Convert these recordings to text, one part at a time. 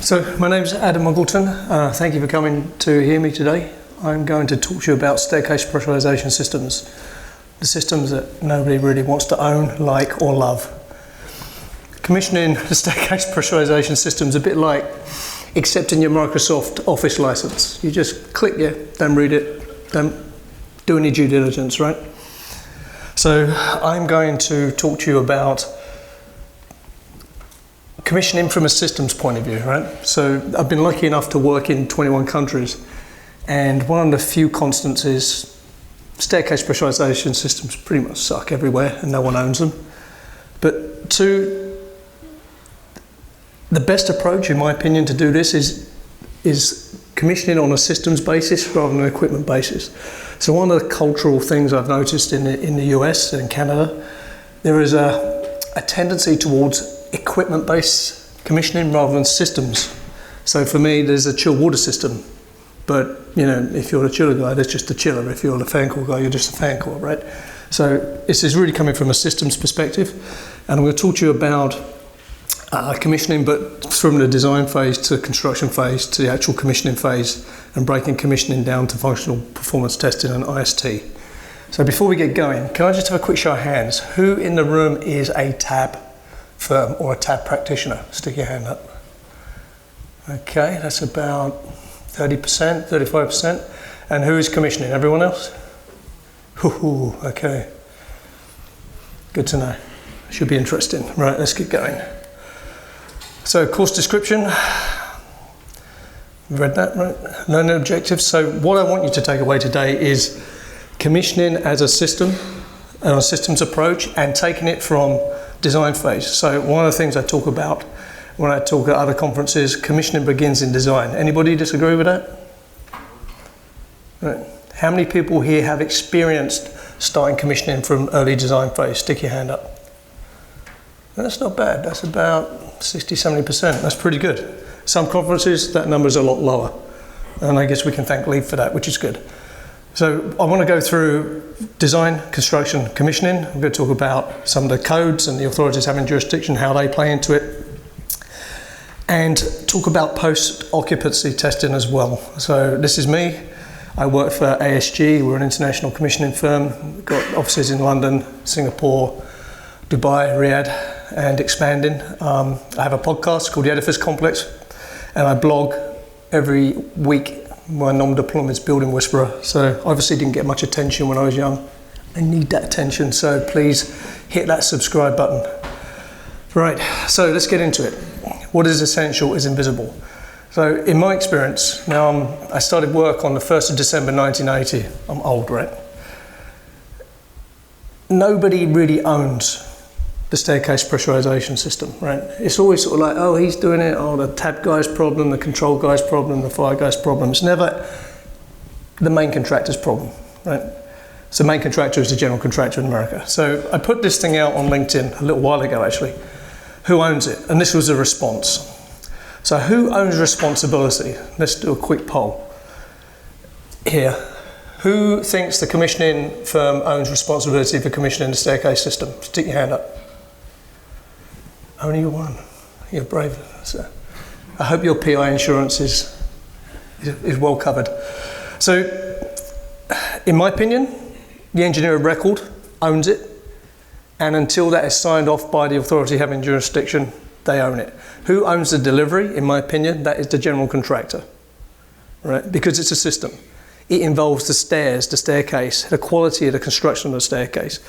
So my name's Adam Muggleton. Thank you for coming to hear me today. I'm going to talk to you about staircase pressurization systems, the systems that nobody really wants to own, like, or love. Commissioning the staircase pressurization system is a bit like accepting your Microsoft Office license. You just click don't read it, don't do any due diligence, right? So I'm going to talk to you about commissioning from a systems point of view, right? So I've been lucky enough to work in 21 countries, and one of the few constants is staircase pressurization systems pretty much suck everywhere and no one owns them. But the best approach, in my opinion, to do this is commissioning on a systems basis rather than an equipment basis. So one of the cultural things I've noticed in the US and Canada, there is a tendency towards equipment-based commissioning rather than systems. So for me, there's a chill water system, but if you're a chiller guy, there's just a chiller. If you're a fan core guy, you're just a fan core, right? So this is really coming from a systems perspective, and I'm going to talk to you about commissioning, but from the design phase to construction phase to the actual commissioning phase, and breaking commissioning down to functional performance testing and IST. So before we get going, can I just have a quick show of hands? Who in the room is a TAB firm or a TAB practitioner? Stick your hand up. Okay, that's about 30%, 35%. And who is commissioning? Everyone else? Ooh, okay. Good to know. Should be interesting. Right, let's get going. So course description. Read that, right? Learning objectives. So what I want you to take away today is commissioning as a system, and a systems approach, and taking it from design phase. So one of the things I talk about when I talk at other conferences, commissioning begins in design. Anybody disagree with that? Right. How many people here have experienced starting commissioning from early design phase? Stick your hand up. That's not bad. That's about 60, 70%. That's pretty good. Some conferences, that number's a lot lower. And I guess we can thank Lee for that, which is good. So I want to go through design, construction, commissioning. I'm going to talk about some of the codes and the authorities having jurisdiction, how they play into it, and talk about post-occupancy testing as well. So this is me. I work for AESG. We're an international commissioning firm. We've got offices in London, Singapore, Dubai, Riyadh, and expanding. I have a podcast called The Edifice Complex, and I blog every week. My non-deployment is Building Whisperer, so obviously didn't get much attention when I was young. I need that attention, so please hit that subscribe button. Right, so let's get into it. What is essential is invisible. So in my experience, now I started work on the 1st of December 1980. I'm old, right? Nobody really owns the staircase pressurization system, right? It's always sort of like, oh, he's doing it, oh, the TAB guy's problem, the control guy's problem, the fire guy's problem. It's never the main contractor's problem, right? So main contractor is the general contractor in America. So I put this thing out on LinkedIn a little while ago, actually. Who owns it? And this was a response. So who owns responsibility? Let's do a quick poll here. Who thinks the commissioning firm owns responsibility for commissioning the staircase system? Stick your hand up. Only one. You're brave. So I hope your PI insurance is well covered. So, in my opinion, the engineer of record owns it, and until that is signed off by the authority having jurisdiction, they own it. Who owns the delivery? In my opinion, that is the general contractor, right? Because it's a system. It involves the stairs, the staircase, the quality of the construction of the staircase,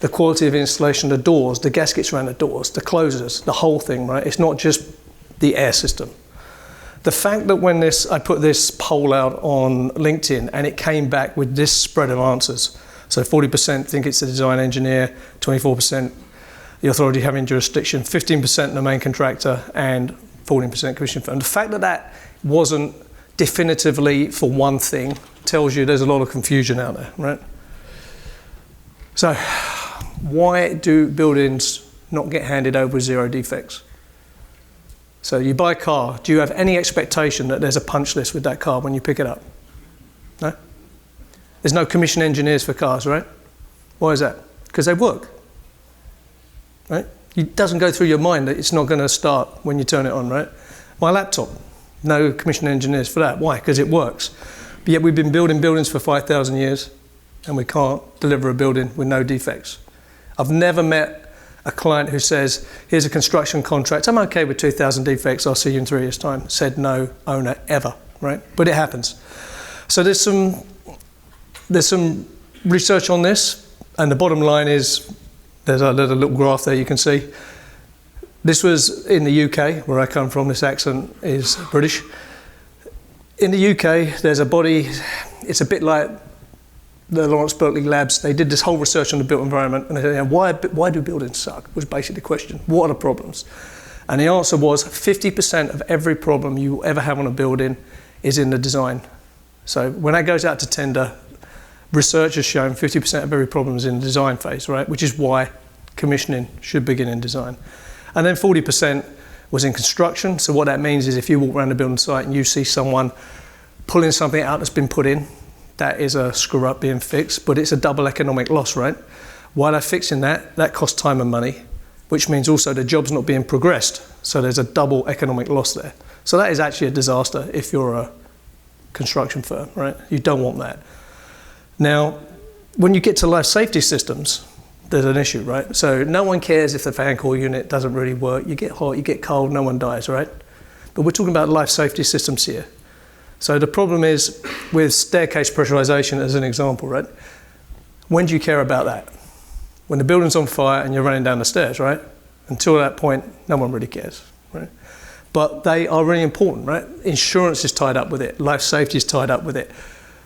the quality of installation of the doors, the gaskets around the doors, the closers, the whole thing, right? It's not just the air system. The fact that when I put this poll out on LinkedIn and it came back with this spread of answers, so 40% think it's the design engineer, 24% the authority having jurisdiction, 15% the main contractor, and 14% commission firm. The fact that that wasn't definitively for one thing tells you there's a lot of confusion out there, right? So, why do buildings not get handed over with zero defects? So you buy a car, do you have any expectation that there's a punch list with that car when you pick it up? No? There's no commission engineers for cars, right? Why is that? Because they work, right? It doesn't go through your mind that it's not going to start when you turn it on, right? My laptop, no commissioned engineers for that. Why? Because it works. But yet we've been building buildings for 5,000 years and we can't deliver a building with no defects. I've never met a client who says, here's a construction contract, I'm okay with 2,000 defects, I'll see you in 3 years' time. Said no owner ever, right? But it happens. So there's some research on this, and the bottom line is, there's a little graph there you can see. This was in the UK, where I come from, this accent is British. In the UK, there's a body, it's a bit like the Lawrence Berkeley Labs. They did this whole research on the built environment, and they said, why do buildings suck? Was basically the question. What are the problems? And the answer was 50% of every problem you ever have on a building is in the design. So when that goes out to tender, research has shown 50% of every problem is in the design phase, right? Which is why commissioning should begin in design. And then 40% was in construction. So what that means is if you walk around the building site and you see someone pulling something out that's been put in, that is a screw up being fixed, but it's a double economic loss, right? While they're fixing that, that costs time and money, which means also the job's not being progressed. So there's a double economic loss there. So that is actually a disaster if you're a construction firm, right? You don't want that. Now, when you get to life safety systems, there's an issue, right? So no one cares if the fan coil unit doesn't really work. You get hot, you get cold, no one dies, right? But we're talking about life safety systems here. So the problem is with staircase pressurization as an example, right? When do you care about that? When the building's on fire and you're running down the stairs, right? Until that point, no one really cares, right? But they are really important, right? Insurance is tied up with it. Life safety is tied up with it.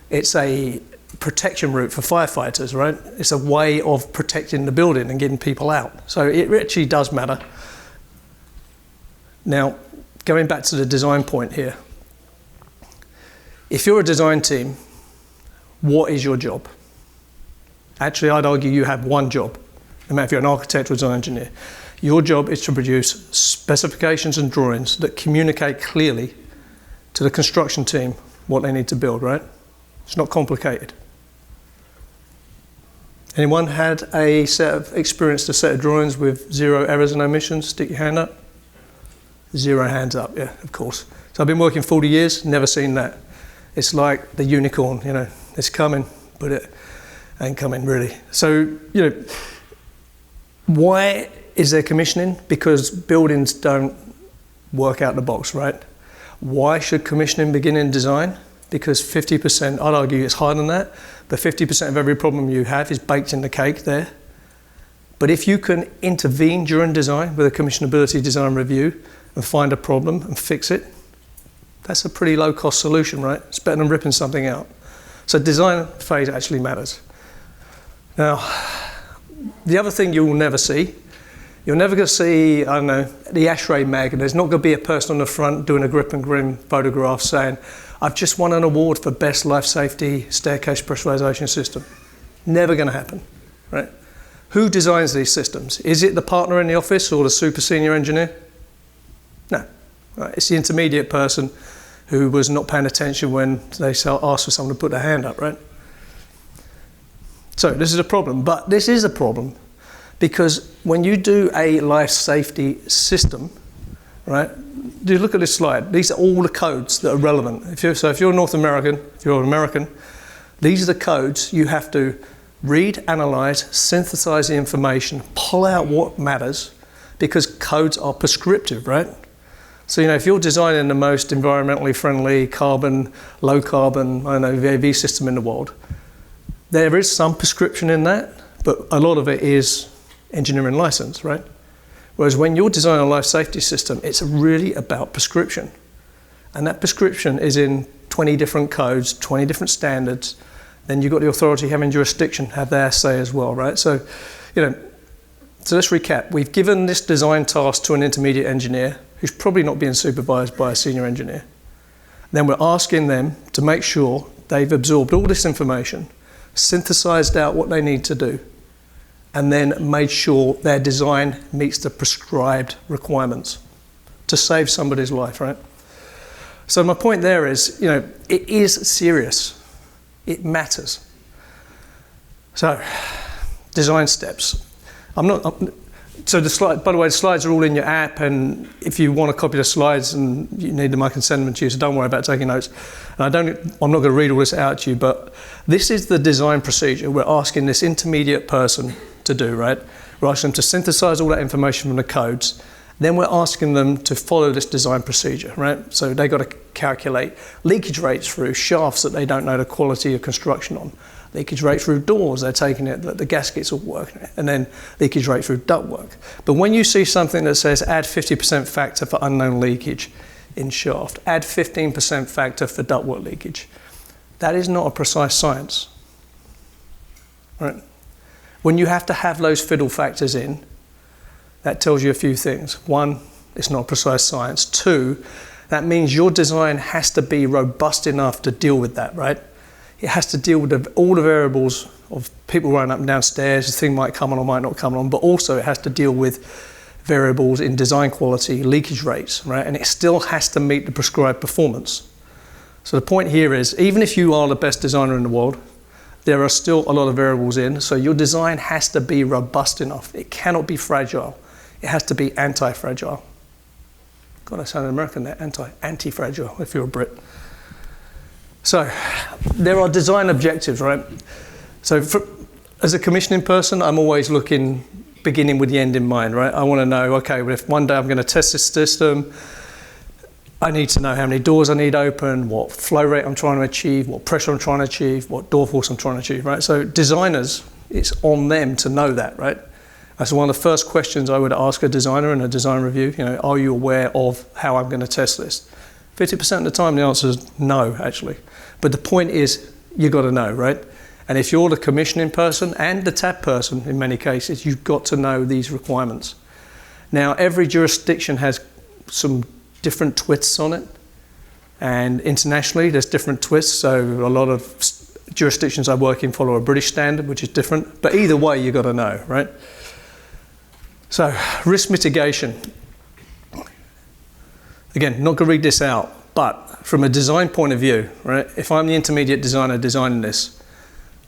It's a protection route for firefighters, right? It's a way of protecting the building and getting people out. So it actually does matter. Now, going back to the design point here. If you're a design team, what is your job? Actually, I'd argue you have one job, no matter if you're an architect or design engineer. Your job is to produce specifications and drawings that communicate clearly to the construction team what they need to build, right? It's not complicated. Anyone had experienced a set of drawings with 0 errors and omissions? Stick your hand up. 0 hands up, yeah, of course. So I've been working 40 years, never seen that. It's like the unicorn, you know, it's coming, but it ain't coming really. So, you know, why is there commissioning? Because buildings don't work out the box, right? Why should commissioning begin in design? Because 50%, I'd argue it's higher than that, but 50% of every problem you have is baked in the cake there. But if you can intervene during design with a commissionability design review and find a problem and fix it, that's a pretty low cost solution, right? It's better than ripping something out. So design phase actually matters. Now, the other thing you'll never see, you're never going to see, I don't know, the ASHRAE mag, and there's not going to be a person on the front doing a grip and grin photograph saying, I've just won an award for best life safety staircase pressurization system. Never going to happen, right? Who designs these systems? Is it the partner in the office or the super senior engineer? No, right? It's the intermediate person who was not paying attention when they asked for someone to put their hand up, right? So this is a problem, but this is a problem because when you do a life safety system, right? Do look at this slide. These are all the codes that are relevant. So if you're North American, if you're American, these are the codes you have to read, analyze, synthesize the information, pull out what matters, because codes are prescriptive, right? So, you know, if you're designing the most environmentally friendly carbon, low carbon, I don't know, VAV system in the world, there is some prescription in that, but a lot of it is engineering license, right? Whereas when you're designing a life safety system, it's really about prescription. And that prescription is in 20 different codes, 20 different standards. Then you've got the authority having jurisdiction have their say as well, right? So, you know, so let's recap. We've given this design task to an intermediate engineer who's probably not being supervised by a senior engineer. Then we're asking them to make sure they've absorbed all this information, synthesized out what they need to do, and then made sure their design meets the prescribed requirements to save somebody's life, right? So my point there is, you know, it is serious. It matters. So, design steps. So the slide, by the way, the slides are all in your app, and if you want to copy the slides and you need them, I can send them to you, so don't worry about taking notes. And I'm not going to read all this out to you, but this is the design procedure we're asking this intermediate person to do, right? We're asking them to synthesize all that information from the codes. Then we're asking them to follow this design procedure, right? So they've got to calculate leakage rates through shafts that they don't know the quality of construction on. Leakage rate through doors, they're taking it that the gaskets will work, and then leakage rate through ductwork. But when you see something that says add 50% factor for unknown leakage in shaft, add 15% factor for ductwork leakage, that is not a precise science, right? When you have to have those fiddle factors in, that tells you a few things. One, it's not precise science. Two, that means your design has to be robust enough to deal with that, right? It has to deal with all the variables of people running up and down stairs, the thing might come on or might not come on, but also it has to deal with variables in design quality, leakage rates, right? And it still has to meet the prescribed performance. So the point here is, even if you are the best designer in the world, there are still a lot of variables in, so your design has to be robust enough. It cannot be fragile. It has to be anti-fragile. God, I sound American there, anti-fragile, if you're a Brit. So there are design objectives, right? So as a commissioning person, I'm always beginning with the end in mind, right? I want to know, okay, well, if one day I'm going to test this system, I need to know how many doors I need open, what flow rate I'm trying to achieve, what pressure I'm trying to achieve, what door force I'm trying to achieve, right? So designers, it's on them to know that, right? That's one of the first questions I would ask a designer in a design review, are you aware of how I'm going to test this? 50% of the time the answer is no, actually. But the point is, you got to know, right? And if you're the commissioning person and the TAP person, in many cases, you've got to know these requirements. Now, every jurisdiction has some different twists on it. And internationally, there's different twists. So a lot of jurisdictions I work in follow a British standard, which is different. But either way, you got to know, right? So, risk mitigation. Again, not going to read this out, but from a design point of view, right? If I'm the intermediate designer designing this,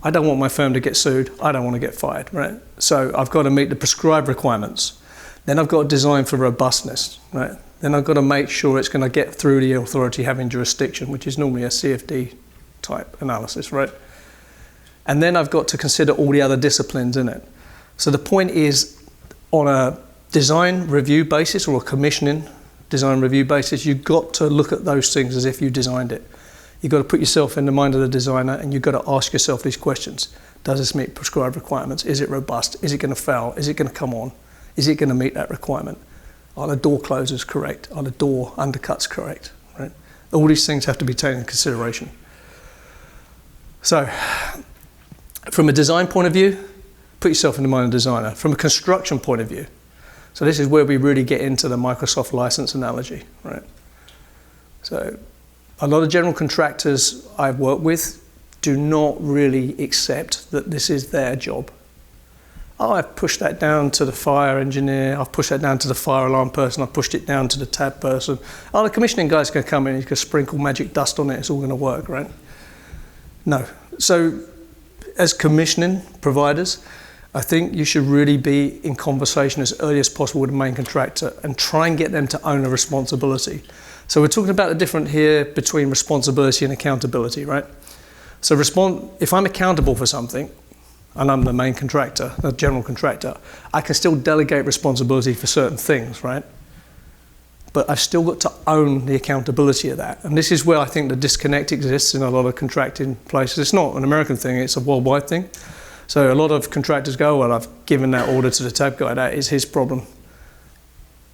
I don't want my firm to get sued. I don't want to get fired, right? So I've got to meet the prescribed requirements. Then I've got to design for robustness, right? Then I've got to make sure it's going to get through the authority having jurisdiction, which is normally a CFD type analysis, right? And then I've got to consider all the other disciplines in it. So the point is, on a design review basis or a commissioning design review basis, you've got to look at those things as if you designed it. You've got to put yourself in the mind of the designer, and you've got to ask yourself these questions. Does this meet prescribed requirements? Is it robust? Is it going to fail? Is it going to come on? Is it going to meet that requirement? Are the door closers correct? Are the door undercuts correct? Right? All these things have to be taken into consideration. So, from a design point of view, put yourself in the mind of the designer. From a construction point of view, so this is where we really get into the Microsoft license analogy, right? So a lot of general contractors I've worked with do not really accept that this is their job. Oh, I've pushed that down to the fire engineer, I've pushed that down to the fire alarm person, I've pushed it down to the tab person. Oh, the commissioning guy's going to come in, he's going to sprinkle magic dust on it, it's all going to work, right? No. So as commissioning providers, I think you should really be in conversation as early as possible with the main contractor and try and get them to own a responsibility. So we're talking about the difference here between responsibility and accountability, right? So if I'm accountable for something, and I'm the main contractor, the general contractor, I can still delegate responsibility for certain things, right? But I've still got to own the accountability of that. And this is where I think the disconnect exists in a lot of contracting places. It's not an American thing, it's a worldwide thing. So a lot of contractors go, well, I've given that order to the tab guy, that is his problem.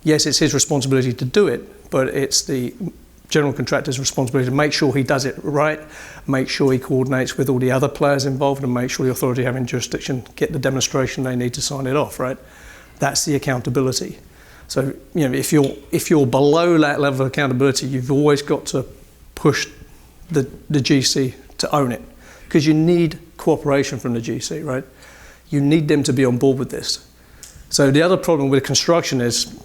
Yes, it's his responsibility to do it, but it's the general contractor's responsibility to make sure he does it right, make sure he coordinates with all the other players involved, and make sure the authority having jurisdiction get the demonstration they need to sign it off, right? That's the accountability. So, if you're below that level of accountability, you've always got to push the GC to own it, because you need cooperation from the GC, right? You need them to be on board with this. So the other problem with construction is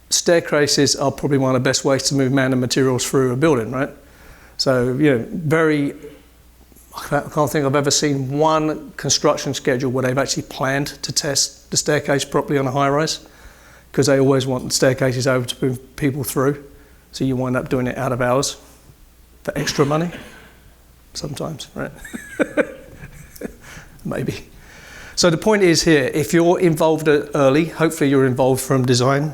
staircases are probably one of the best ways to move man and materials through a building, right? So, I can't think I've ever seen one construction schedule where they've actually planned to test the staircase properly on a high-rise, because they always want the staircases over to move people through. So you wind up doing it out of hours for extra money, sometimes, right? Maybe. So the point is here, if you're involved early, hopefully you're involved from design,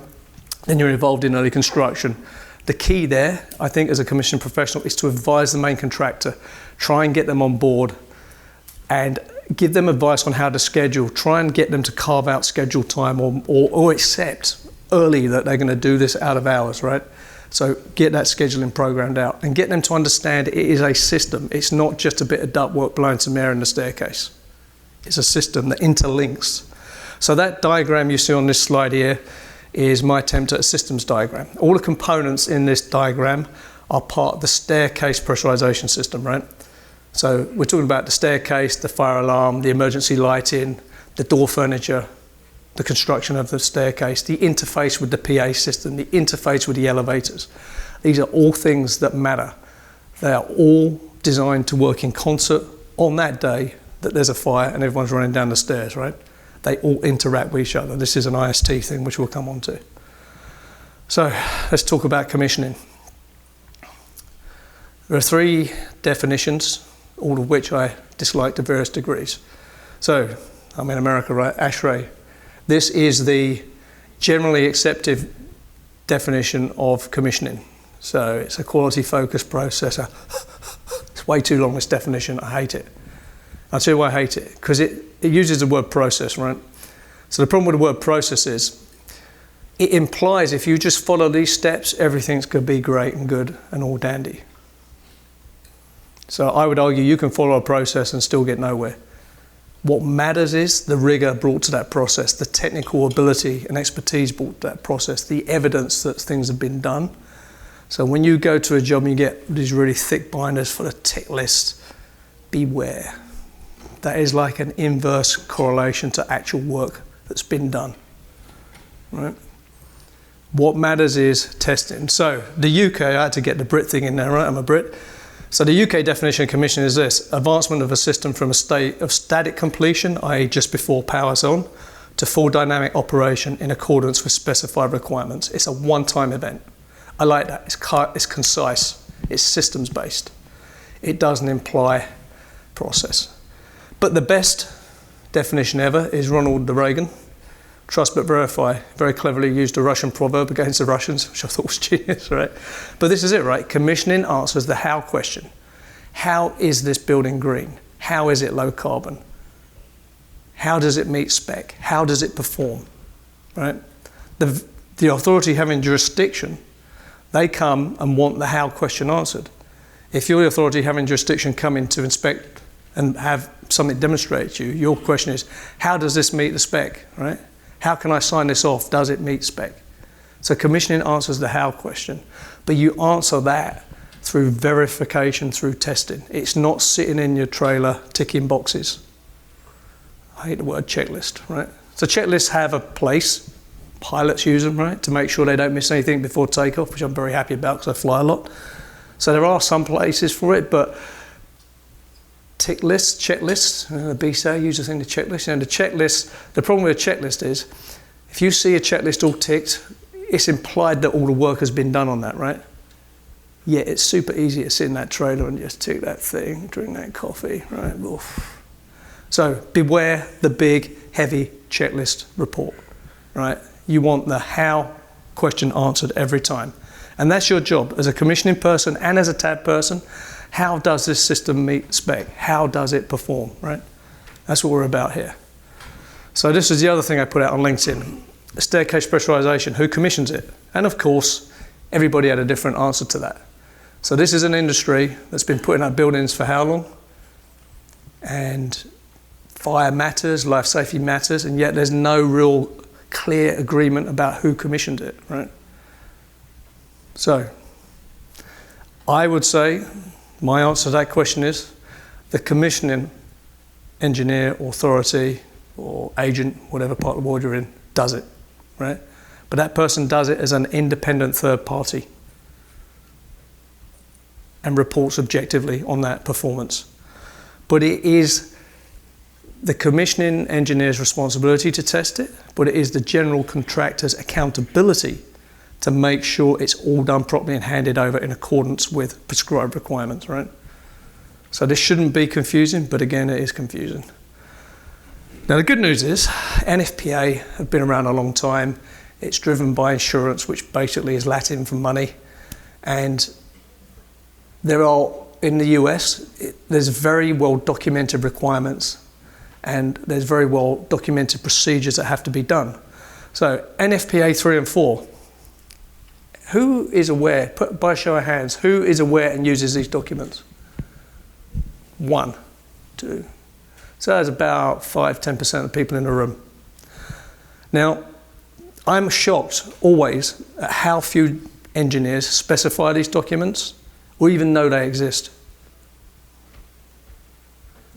then you're involved in early construction. The key there, I think, as a commissioning professional, is to advise the main contractor, try and get them on board and give them advice on how to schedule, try and get them to carve out schedule time or accept early that they're going to do this out of hours, right? So get that scheduling programmed out and get them to understand it is a system. It's not just a bit of ductwork blowing some air in the staircase. It's a system that interlinks. So that diagram you see on this slide here is my attempt at a systems diagram. All the components in this diagram are part of the staircase pressurization system, right? So we're talking about the staircase, the fire alarm, the emergency lighting, the door furniture, the construction of the staircase, the interface with the PA system, the interface with the elevators. These are all things that matter. They are all designed to work in concert on that day that there's a fire and everyone's running down the stairs, right? They all interact with each other. This is an IST thing, which we'll come on to. So let's talk about commissioning. There are 3 definitions, all of which I dislike to various degrees. So I'm in America, right? ASHRAE. This is the generally accepted definition of commissioning. So it's a quality-focused process. It's way too long, this definition. I hate it. I'll tell you why I hate it. Because it uses the word process, right? So the problem with the word process is it implies if you just follow these steps, everything's going to be great and good and all dandy. So I would argue you can follow a process and still get nowhere. What matters is the rigor brought to that process, the technical ability and expertise brought to that process, the evidence that things have been done. So when you go to a job and you get these really thick binders full of tick lists, beware. That is like an inverse correlation to actual work that's been done, right? What matters is testing. So the UK, I had to get the Brit thing in there, right? I'm a Brit. So the UK definition of commission is this: advancement of a system from a state of static completion, i.e. just before power's on, to full dynamic operation in accordance with specified requirements. It's a one-time event. I like that. It's concise. It's systems-based. It doesn't imply process. But the best definition ever is Ronald Reagan. Trust but verify. Very cleverly used a Russian proverb against the Russians, which I thought was genius, right? But this is it, right? Commissioning answers the how question. How is this building green? How is it low carbon? How does it meet spec? How does it perform, right? The authority having jurisdiction, they come and want the how question answered. If you're the authority having jurisdiction coming to inspect and have something demonstrated to you, your question is, how does this meet the spec, right? How can I sign this off? Does it meet spec? So commissioning answers the how question, but you answer that through verification, through testing. It's not sitting in your trailer ticking boxes. I hate the word checklist, right? So checklists have a place. Pilots use them, right, to make sure they don't miss anything before takeoff, which I'm very happy about because I fly a lot. So there are some places for it, but tick lists, checklists, the BSA use the thing, the checklist. And the checklist, the problem with a checklist is, if you see a checklist all ticked, it's implied that all the work has been done on that, right? Yeah, it's super easy to sit in that trailer and just tick that thing, drink that coffee, right? Oof. So beware the big, heavy checklist report, right? You want the how question answered every time. And that's your job as a commissioning person and as a TAB person. How does this system meet spec? How does it perform, right? That's what we're about here. So this is the other thing I put out on LinkedIn. Staircase pressurization, who commissions it? And of course, everybody had a different answer to that. So this is an industry that's been putting up buildings for how long? And fire matters, life safety matters, and yet there's no real clear agreement about who commissioned it, right? So I would say my answer to that question is the commissioning engineer, authority, or agent, whatever part of the world you're in, does it, right? But that person does it as an independent third party and reports objectively on that performance. But it is the commissioning engineer's responsibility to test it, but it is the general contractor's accountability to make sure it's all done properly and handed over in accordance with prescribed requirements, right? So this shouldn't be confusing, but again, it is confusing. Now the good news is NFPA have been around a long time. It's driven by insurance, which basically is Latin for money. And there are, in the US, there's very well documented requirements and there's very well documented procedures that have to be done. So NFPA 3 and 4, who is aware, by a show of hands, who is aware and uses these documents? 1, 2. So that's about 5–10% of the people in the room. Now, I'm shocked always at how few engineers specify these documents or even know they exist.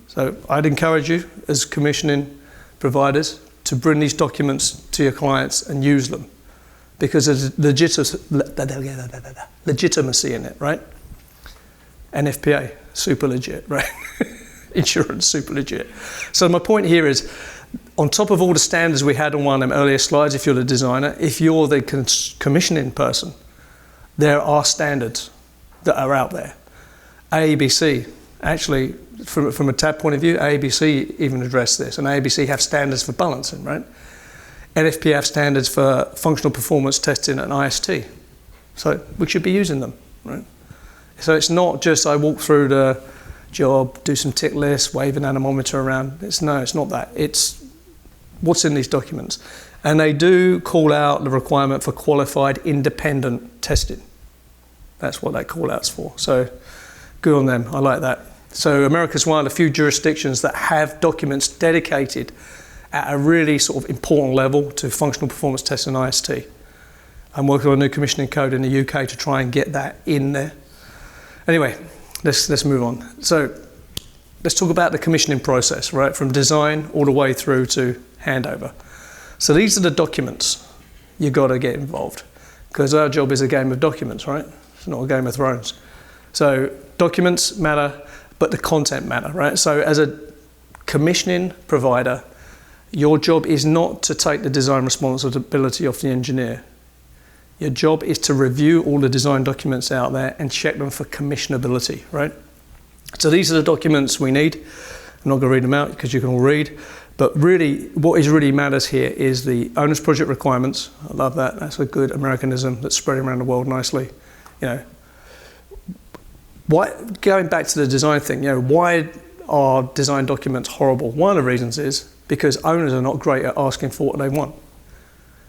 So I'd encourage you as commissioning providers to bring these documents to your clients and use them because there's legitimacy in it, right? NFPA, super legit, right? Insurance, super legit. So my point here is, on top of all the standards we had on one of them earlier slides, if you're the designer, if you're the commissioning person, there are standards that are out there. AEBC, actually, from a TAB point of view, AEBC even addressed this, and AEBC have standards for balancing, right? NFPA have standards for functional performance testing and IST. So we should be using them, right? So it's not just I walk through the job, do some tick lists, wave an anemometer around. It's not that. It's what's in these documents. And they do call out the requirement for qualified independent testing. That's what that call out's for. So good on them. I like that. So America's one of the few jurisdictions that have documents dedicated at a really sort of important level to functional performance testing and IST. I'm working on a new commissioning code in the UK to try and get that in there. Anyway, let's move on. So let's talk about the commissioning process, right? From design all the way through to handover. So these are the documents you've got to get involved because our job is a game of documents, right? It's not a Game of Thrones. So documents matter, but the content matter, right? So as a commissioning provider, your job is not to take the design responsibility off the engineer. Your job is to review all the design documents out there and check them for commissionability, right? So these are the documents we need. I'm not going to read them out because you can all read. But really, what really matters here is the owner's project requirements. I love that. That's a good Americanism that's spreading around the world nicely. You know, going back to the design thing, you know, why are design documents horrible? One of the reasons is because owners are not great at asking for what they want.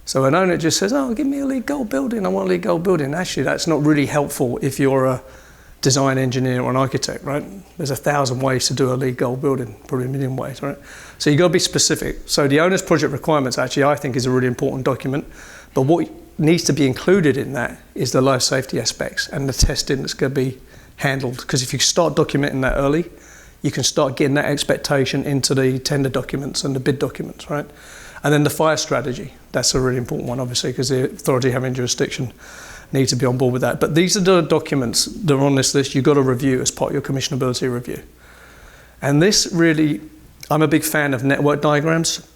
So an owner just says, oh, give me a LEED Gold building, I want a LEED Gold building. Actually, that's not really helpful if you're a design engineer or an architect, right? There's 1,000 ways to do a LEED Gold building, probably a million ways, right? So you've got to be specific. So the owner's project requirements, actually, I think is a really important document. But what needs to be included in that is the life safety aspects and the testing that's going to be handled. Because if you start documenting that early, you can start getting that expectation into the tender documents and the bid documents, right? And then the fire strategy, that's a really important one, obviously, because the authority having jurisdiction needs to be on board with that. But these are the documents that are on this list you've got to review as part of your commissionability review. And this really, I'm a big fan of network diagrams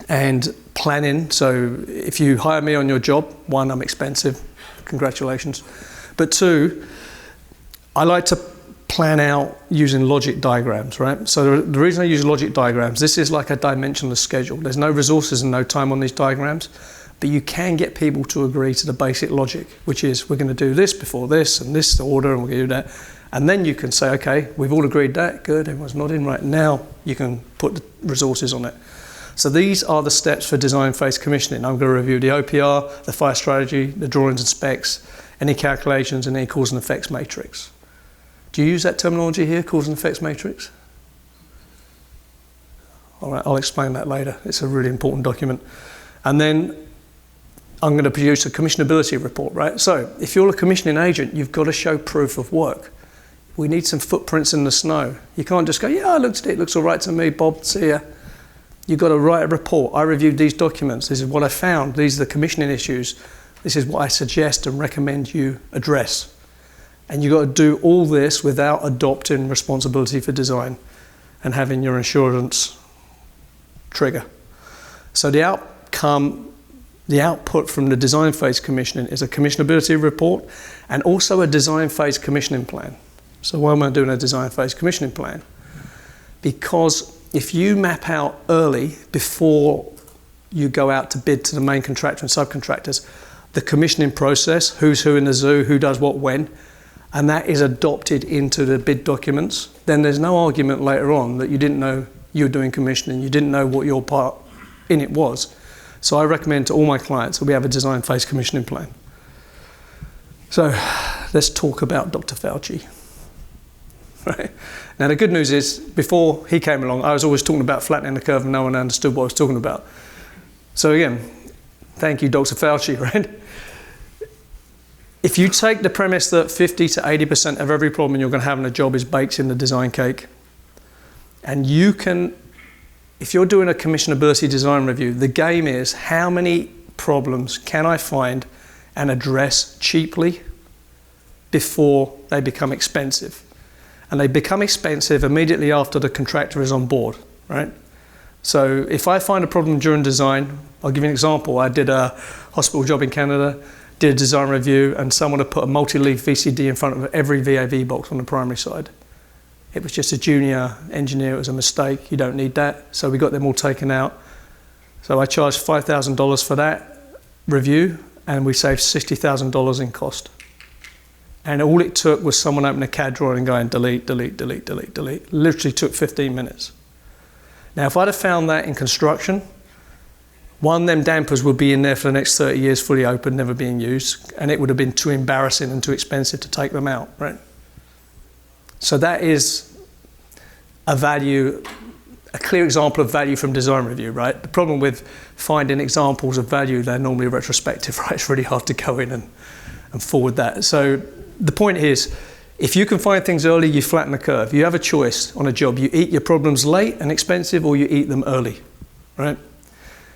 and planning. So if you hire me on your job, 1, I'm expensive, congratulations. But 2, I like to plan out using logic diagrams, right? So the reason I use logic diagrams, this is like a dimensionless schedule. There's no resources and no time on these diagrams, but you can get people to agree to the basic logic, which is we're going to do this before this and this order and we're going to do that. And then you can say, okay, we've all agreed that, good, everyone's nodding right now, you can put the resources on it. So these are the steps for design phase commissioning. I'm going to review the OPR, the fire strategy, the drawings and specs, any calculations and any cause and effects matrix. Do you use that terminology here, cause and effects matrix? All right, I'll explain that later. It's a really important document. And then I'm going to produce a commissionability report, right? So if you're a commissioning agent, you've got to show proof of work. We need some footprints in the snow. You can't just go, yeah, I looked at it, it looks all right to me, Bob, see ya. You've got to write a report. I reviewed these documents. This is what I found. These are the commissioning issues. This is what I suggest and recommend you address. And you've got to do all this without adopting responsibility for design and having your insurance trigger. So the output from the design phase commissioning is a commissionability report and also a design phase commissioning plan. So why am I doing a design phase commissioning plan? Because if you map out early before you go out to bid to the main contractor and subcontractors, the commissioning process, who's who in the zoo, who does what when, and that is adopted into the bid documents, then there's no argument later on that you didn't know you were doing commissioning, you didn't know what your part in it was. So I recommend to all my clients that we have a design phase commissioning plan. So let's talk about Dr. Fauci. Right. Now the good news is, before he came along, I was always talking about flattening the curve and no one understood what I was talking about. So again, thank you, Dr. Fauci, right? If you take the premise that 50 to 80% of every problem you're going to have in a job is baked in the design cake, and you can, if you're doing a commissionability design review, the game is how many problems can I find and address cheaply before they become expensive. And they become expensive immediately after the contractor is on board, right? So if I find a problem during design, I'll give you an example. I did a hospital job in Canada, did a design review, and someone had put a multi-leaf VCD in front of every VAV box on the primary side. It was just a junior engineer, it was a mistake, you don't need that. So we got them all taken out. So I charged $5,000 for that review, and we saved $60,000 in cost. And all it took was someone opening a CAD drawing and going delete, delete, delete, delete, delete. Literally took 15 minutes. Now, if I'd have found that in construction, one, them dampers would be in there for the next 30 years fully open, never being used, and it would have been too embarrassing and too expensive to take them out, right? So that is a value, a clear example of value from design review, right? The problem with finding examples of value, they're normally retrospective, right? It's really hard to go in and forward that. So the point is, if you can find things early, you flatten the curve. You have a choice on a job. You eat your problems late and expensive, or you eat them early, right?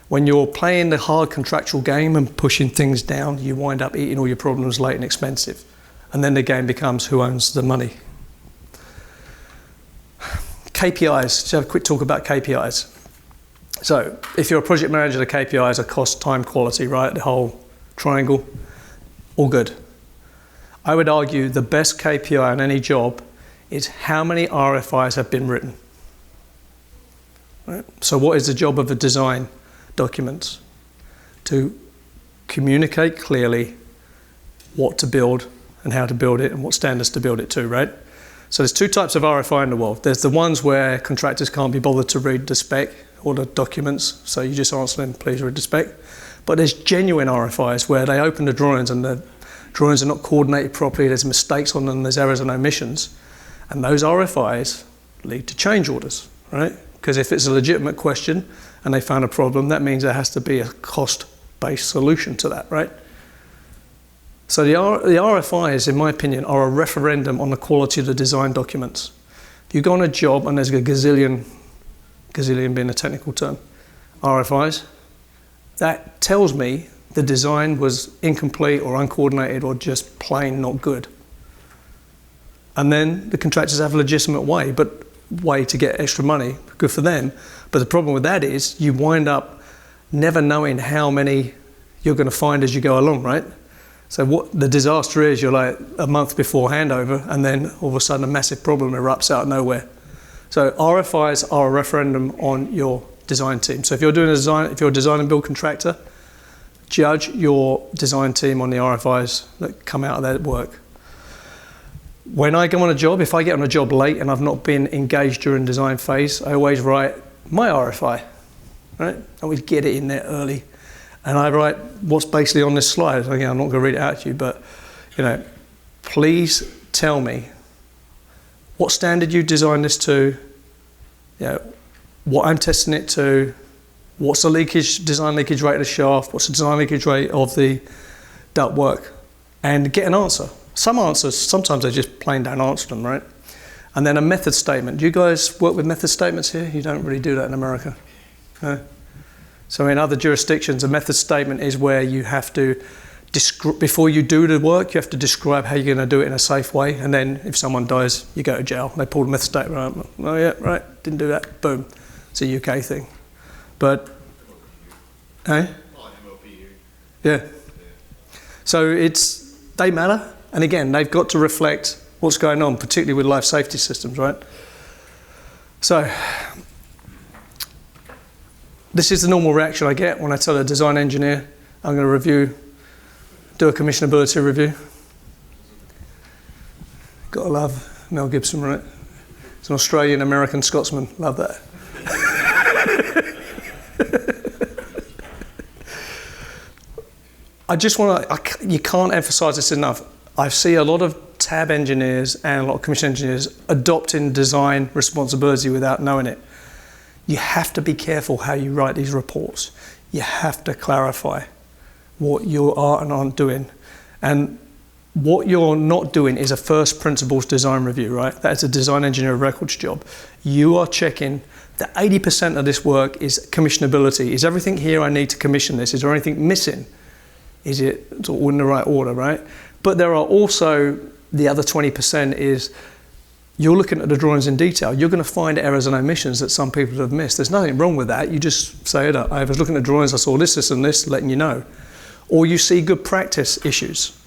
When you're playing the hard contractual game and pushing things down, you wind up eating all your problems late and expensive. And then the game becomes who owns the money. KPIs, let's have a quick talk about KPIs. So if you're a project manager, the KPIs are cost, time, quality, right? The whole triangle, all good. I would argue the best KPI on any job is how many RFIs have been written. Right? So what is the job of the design documents? To communicate clearly what to build and how to build it and what standards to build it to, right? So there's two types of RFI in the world. There's the ones where contractors can't be bothered to read the spec or the documents, so you just answer them, please read the spec. But there's genuine RFIs where they open the drawings and the drawings are not coordinated properly, there's mistakes on them, there's errors and omissions. And those RFIs lead to change orders, right? Because if it's a legitimate question and they found a problem, that means there has to be a cost-based solution to that, right? So the RFIs, in my opinion, are a referendum on the quality of the design documents. If you go on a job and there's a gazillion being a technical term, RFIs, that tells me the design was incomplete or uncoordinated or just plain not good. And then the contractors have a legitimate way to get extra money, good for them. But the problem with that is you wind up never knowing how many you're going to find as you go along, right? So what the disaster is, you're like a month before handover, and then all of a sudden a massive problem erupts out of nowhere. So RFIs are a referendum on your design team. So if you're doing if you're a design and build contractor, judge your design team on the RFIs that come out of their work. When I go on a job, if I get on a job late and I've not been engaged during design phase, I always write my RFI, right? I always get it in there early. And I write what's basically on this slide. Again, I'm not going to read it out to you, but please tell me what standard you designed this to, what I'm testing it to, what's the design leakage rate of the shaft, what's the design leakage rate of the ductwork, and get an answer. Some answers, sometimes they just plain don't answer them, right? And then a method statement. Do you guys work with method statements here? You don't really do that in America. No? So in other jurisdictions, a method statement is where you have to, before you do the work, you have to describe how you're going to do it in a safe way. And then if someone dies, you go to jail. They pull the method statement out. Oh yeah, right, didn't do that. Boom. It's a UK thing. But, yeah. So they matter, and again, they've got to reflect what's going on, particularly with life safety systems, right? So, this is the normal reaction I get when I tell a design engineer I'm going to do a commissionability review. Gotta love Mel Gibson, right? It's an Australian, American, Scotsman. Love that. I just want to, you can't emphasise this enough. I see a lot of tab engineers and a lot of commission engineers adopting design responsibility without knowing it. You have to be careful how you write these reports. You have to clarify what you are and aren't doing. And what you're not doing is a first principles design review, right? That's a design engineer of records job. You are checking that 80% of this work is commissionability. Is everything here I need to commission this? Is there anything missing? Is it all in the right order, right? But there are also the other 20% is you're looking at the drawings in detail. You're going to find errors and omissions that some people have missed. There's nothing wrong with that. You just say, I was looking at drawings, I saw this, and this, letting you know. Or you see good practice issues.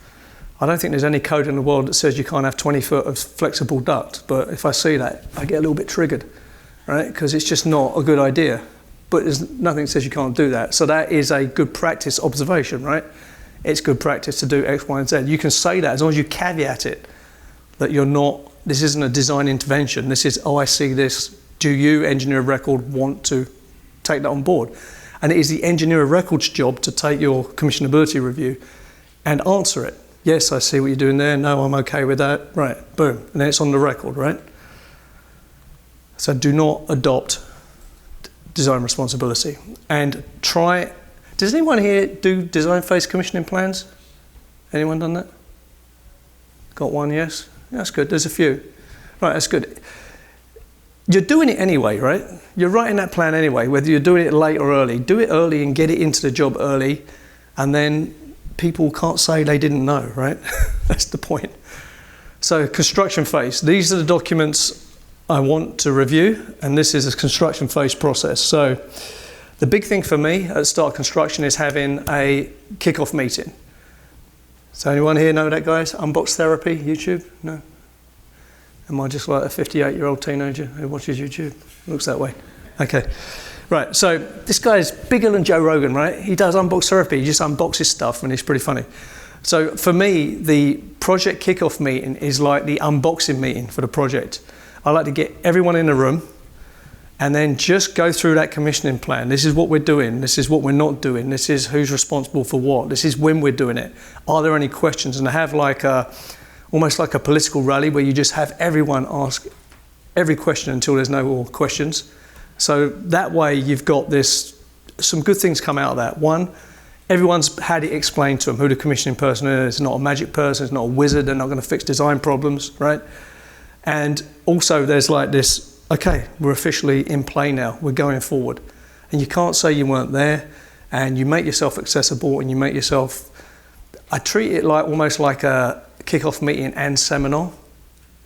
I don't think there's any code in the world that says you can't have 20 foot of flexible duct, but if I see that, I get a little bit triggered, right? Because it's just not a good idea. But there's nothing that says you can't do that. So that is a good practice observation, right? It's good practice to do X, Y, and Z. You can say that as long as you caveat it, that you're not, this isn't a design intervention. This is, I see this. Do you, engineer of record, want to take that on board? And it is the engineer of record's job to take your commissionability review and answer it. Yes, I see what you're doing there. No, I'm okay with that. Right, boom. And then it's on the record, right? So do not adopt design responsibility. And try, does anyone here do design phase commissioning plans? Anyone done that? Got one, yes? That's good, there's a few. Right, that's good. You're doing it anyway, right? You're writing that plan anyway, whether you're doing it late or early. Do it early and get it into the job early, and then people can't say they didn't know, right? That's the point. So construction phase, these are the documents I want to review, and this is a construction phase process. So the big thing for me at the start of construction is having a kick-off meeting. So anyone here know that, guys? Unbox therapy, YouTube? No? Am I just like a 58-year-old teenager who watches YouTube? Looks that way. Okay. Right, so this guy's bigger than Joe Rogan, right? He does unbox therapy. He just unboxes stuff, and it's pretty funny. So for me, the project kickoff meeting is like the unboxing meeting for the project. I like to get everyone in the room and then just go through that commissioning plan. This is what we're doing. This is what we're not doing. This is who's responsible for what. This is when we're doing it. Are there any questions? And I have like almost like a political rally where you just have everyone ask every question until there's no more questions. So that way you've got this, some good things come out of that. One, everyone's had it explained to them who the commissioning person is. It's not a magic person, it's not a wizard, they're not going to fix design problems, right? And also there's like this, okay, we're officially in play now, we're going forward. And you can't say you weren't there, and you make yourself accessible, and you make yourself, I treat it like almost like a kick-off meeting and seminar,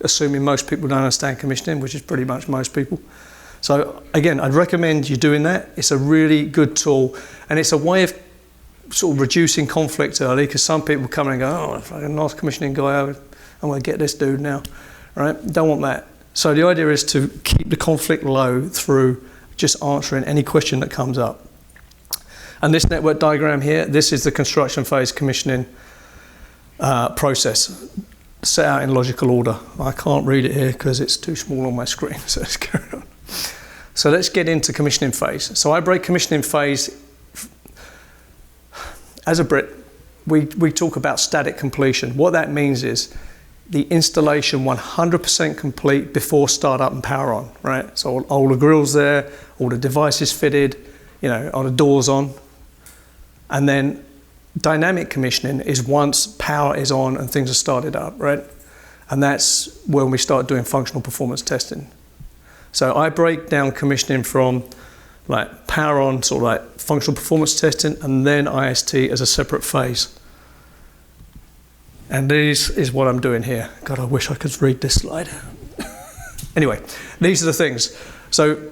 assuming most people don't understand commissioning, which is pretty much most people. So again, I'd recommend you doing that. It's a really good tool, and it's a way of sort of reducing conflict early, because some people come in and go, oh, if I get a nice commissioning guy, I'm going to get this dude now, right? Don't want that. So the idea is to keep the conflict low through just answering any question that comes up. And this network diagram here, this is the construction phase commissioning process, set out in logical order. I can't read it here because it's too small on my screen, so let's carry on. So let's get into commissioning phase. So I break commissioning phase, as a Brit, we talk about static completion. What that means is the installation 100% complete before startup and power on, right? So all the grills there, all the devices fitted, you know, all the doors on. And then dynamic commissioning is once power is on and things are started up, right? And that's when we start doing functional performance testing. So I break down commissioning from like power on, sort of like functional performance testing, and then IST as a separate phase. And this is what I'm doing here. God, I wish I could read this slide. Anyway, these are the things. So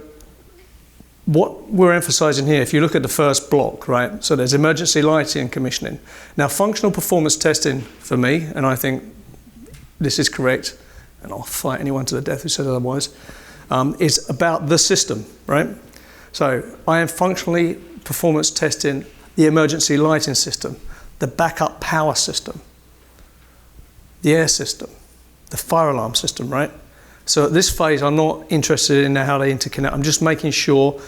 what we're emphasizing here, if you look at the first block, right? So there's emergency lighting and commissioning. Now, functional performance testing for me, and I think this is correct, and I'll fight anyone to the death who says otherwise, is about the system, right? So I am functionally performance testing the emergency lighting system, the backup power system, the air system, the fire alarm system, right? So at this phase, I'm not interested in how they interconnect. I'm just making sure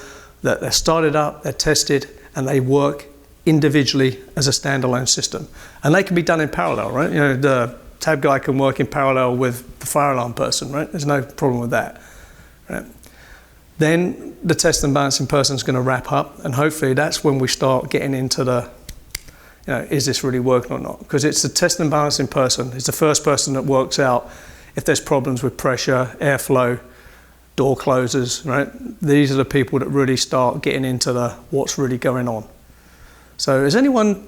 that they're started up, they're tested, and they work individually as a standalone system. And they can be done in parallel, right? You know, the tab guy can work in parallel with the fire alarm person, right? There's no problem with that, right? Then the test and balancing person is going to wrap up, and hopefully that's when we start getting into the, you know, is this really working or not? Because it's the test and balancing person, it's the first person that works out if there's problems with pressure, airflow, door closers, right? These are the people that really start getting into the what's really going on. So has anyone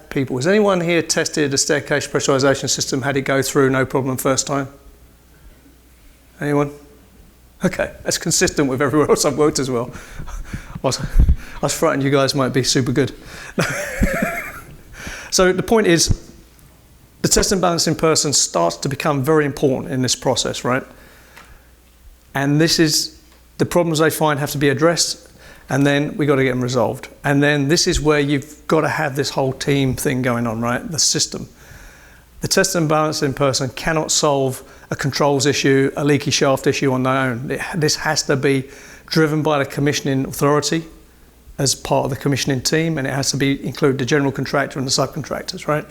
here tested a staircase pressurization system, had it go through, no problem first time? Anyone? Okay, that's consistent with everywhere else I've worked as well. I was frightened you guys might be super good. So the point is, the test and balancing person starts to become very important in this process, right? And this is the problems they find have to be addressed, and then we got to get them resolved. And then this is where you've got to have this whole team thing going on, right? The system. The test and balancing person cannot solve a controls issue, a leaky shaft issue on their own. This has to be driven by the commissioning authority as part of the commissioning team, and it has to include the general contractor and the subcontractors, right?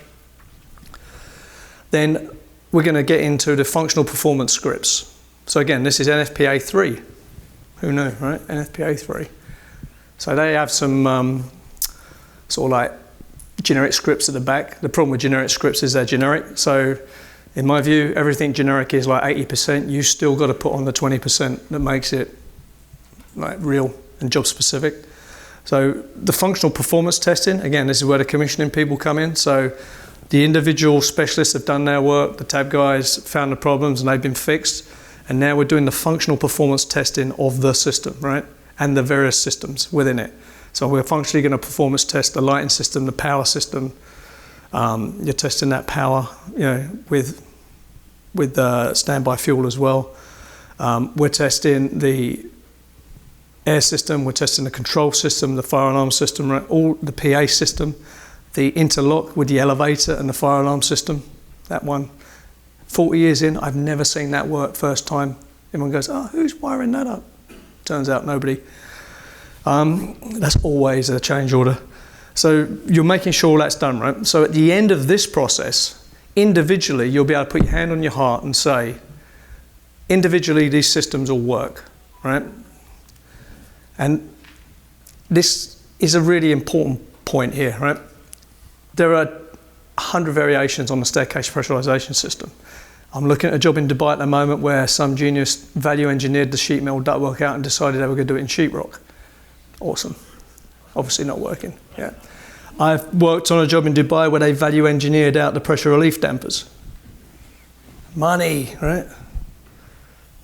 Then we're going to get into the functional performance scripts. So again, this is NFPA 3. Who knew, right? NFPA 3. So they have some sort of like generic scripts at the back. The problem with generic scripts is they're generic. So in my view, everything generic is like 80%. You still got to put on the 20% that makes it like real and job specific. So the functional performance testing, again, this is where the commissioning people come in. So the individual specialists have done their work, the tab guys found the problems and they've been fixed. And now we're doing the functional performance testing of the system, right? And the various systems within it. So we're functionally going to performance test the lighting system, the power system. You're testing that power, you know, with standby fuel as well. We're testing the air system, we're testing the control system, the fire alarm system, right? All the PA system, the interlock with the elevator and the fire alarm system, that one. 40 years in, I've never seen that work first time. Everyone goes, oh, who's wiring that up? Turns out nobody. That's always a change order. So you're making sure that's done, right? So at the end of this process, individually, you'll be able to put your hand on your heart and say, individually, these systems all work, right? And this is a really important point here, right? There are 100 variations on the staircase pressurization system. I'm looking at a job in Dubai at the moment where some genius value engineered the sheet metal ductwork out and decided they were going to do it in sheetrock. Awesome. Obviously not working. Yeah. I've worked on a job in Dubai where they value engineered out the pressure relief dampers. Money, right?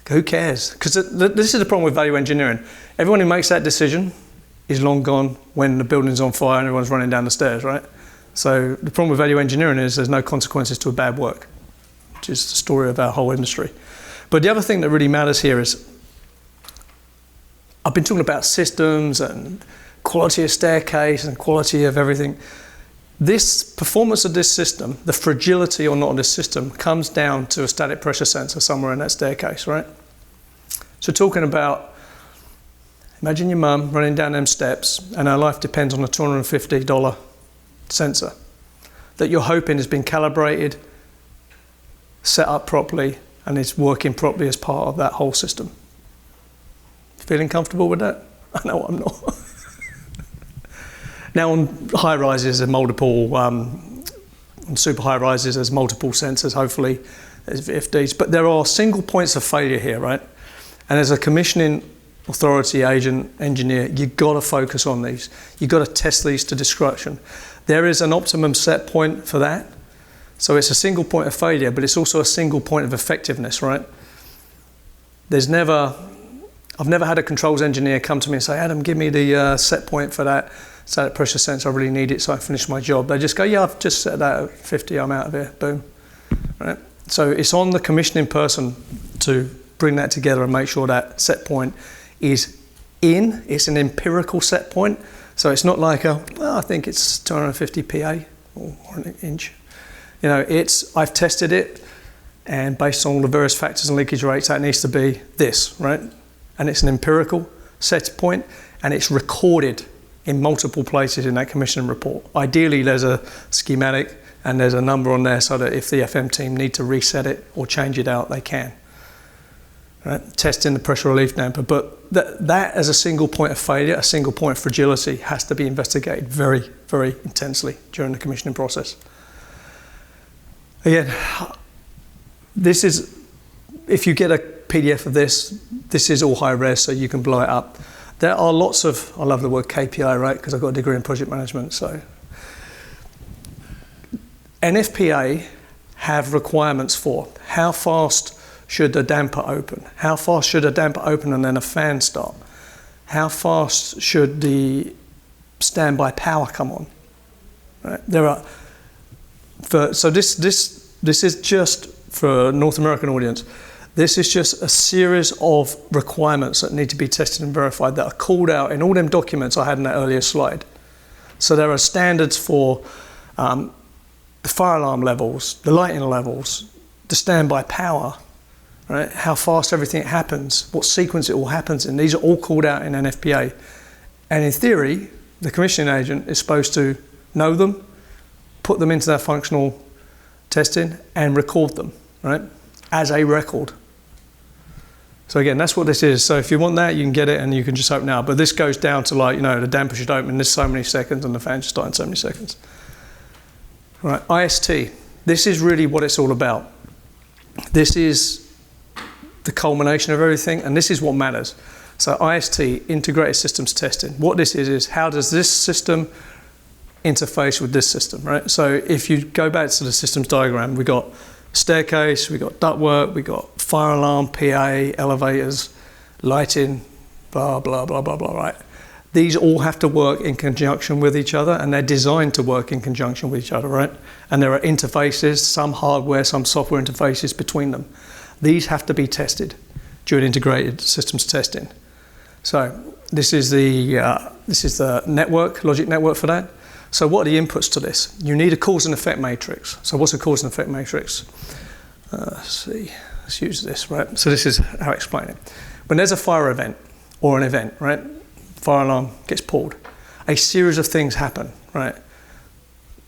Who cares? Because this is the problem with value engineering. Everyone who makes that decision is long gone when the building's on fire and everyone's running down the stairs, right? So the problem with value engineering is there's no consequences to a bad work, which is the story of our whole industry. But the other thing that really matters here is, I've been talking about systems and quality of staircase and quality of everything. This performance of this system, the fragility or not of this system, comes down to a static pressure sensor somewhere in that staircase, right? So talking about, imagine your mum running down them steps and her life depends on a $250 sensor that you're hoping has been calibrated, set up properly, and is working properly as part of that whole system. Feeling comfortable with that? I know I'm not. Now on high rises and multiple, on super high rises there's multiple sensors, hopefully there's VFDs, but there are single points of failure here, right? And as a commissioning authority, agent, engineer, you've got to focus on these. You've got to test these to destruction. There is an optimum set point for that. So it's a single point of failure, but it's also a single point of effectiveness, right? There's never I've never had a controls engineer come to me and say, Adam, give me the set point for that static pressure sensor. I really need it so I finish my job. They just go, yeah, I've just set that at 50, I'm out of here, boom. Right? So it's on the commissioning person to bring that together and make sure that set point is in. It's an empirical set point. So it's not like I think it's 250 PA or an inch. You know, I've tested it, and based on all the various factors and leakage rates, that needs to be this, right? And it's an empirical set point, and it's recorded in multiple places in that commissioning report. Ideally, there's a schematic and there's a number on there so that if the FM team need to reset it or change it out, they can. Right? Testing the pressure relief damper, but that as a single point of failure, a single point of fragility, has to be investigated very, very intensely during the commissioning process. Again, this is, if you get a PDF of this is all high res, so you can blow it up. There are lots of, I love the word KPI, right? Because I've got a degree in project management, so. NFPA have requirements for how fast should a damper open? How fast should a damper open and then a fan start? How fast should the standby power come on? Right? There are, so this is just for a North American audience. This is just a series of requirements that need to be tested and verified that are called out in all them documents I had in that earlier slide. So there are standards for the fire alarm levels, the lighting levels, the standby power, right? How fast everything happens, what sequence it all happens in. These are all called out in NFPA. And in theory, the commissioning agent is supposed to know them, put them into their functional testing and record them, right? As a record. So again, that's what this is. So if you want that, you can get it and you can just open it up. But this goes down to like, you know, the damper should open in this so many seconds and the fan should start in so many seconds. Right, IST. This is really what it's all about. This is the culmination of everything, and this is what matters. So IST, integrated systems testing. What this is how does this system interface with this system, right? So if you go back to the systems diagram, we got staircase, we got ductwork, we got fire alarm, PA, elevators, lighting, blah, blah, blah, blah, blah, right? These all have to work in conjunction with each other, and they're designed to work in conjunction with each other, right? And there are interfaces, some hardware, some software interfaces between them. These have to be tested during integrated systems testing. So this is the network, logic network for that. So what are the inputs to this? You need a cause and effect matrix. So what's a cause and effect matrix? Let's use this, right? So this is how I explain it. When there's a fire event or an event, right? Fire alarm gets pulled. A series of things happen, right?